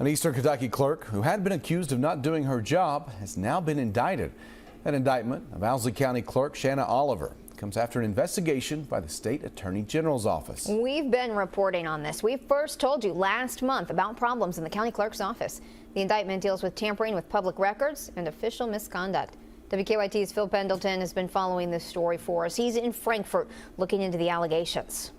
An Eastern Kentucky clerk who had been accused of not doing her job has now been indicted. That indictment of Owsley County Clerk Shanna Oliver comes after an investigation by the State Attorney General's office. We've been reporting on this. We first told you last month about problems in the county clerk's office. The indictment deals with tampering with public records and official misconduct. WKYT's Phil Pendleton has been following this story for us. He's in Frankfort looking into the allegations.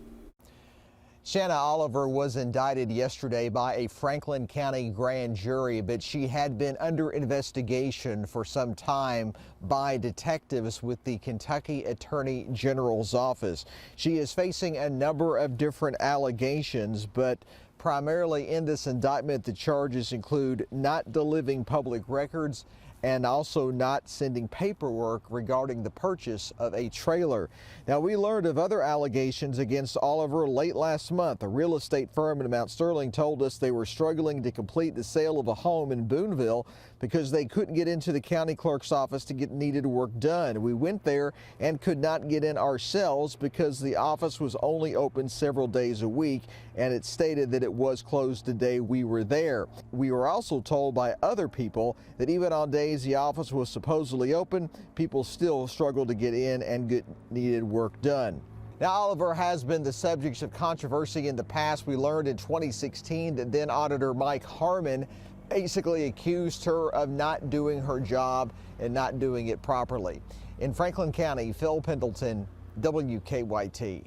Shanna Oliver was indicted yesterday by a Franklin County grand jury, but she had been under investigation for some time by detectives with the Kentucky Attorney General's office. She is facing a number of different allegations, but primarily in this indictment, the charges include not delivering public records and also not sending paperwork regarding the purchase of a trailer. Now, we learned of other allegations against Oliver late last month. A real estate firm in Mount Sterling told us they were struggling to complete the sale of a home in Booneville because they couldn't get into the county clerk's office to get needed work done. We went there and could not get in ourselves because the office was only open several days a week, and it stated that it was closed the day we were there. We were also told by other people that even on days the office was supposedly open, people still struggle to get in and get needed work done. Now, Oliver has been the subject of controversy in the past. We learned in 2016 that then Auditor Mike Harmon basically accused her of not doing her job and not doing it properly. In Franklin County, Phil Pendleton, WKYT.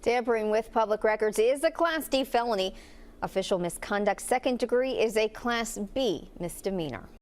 Tampering with public records is a Class D felony. Official misconduct second degree is a Class B misdemeanor.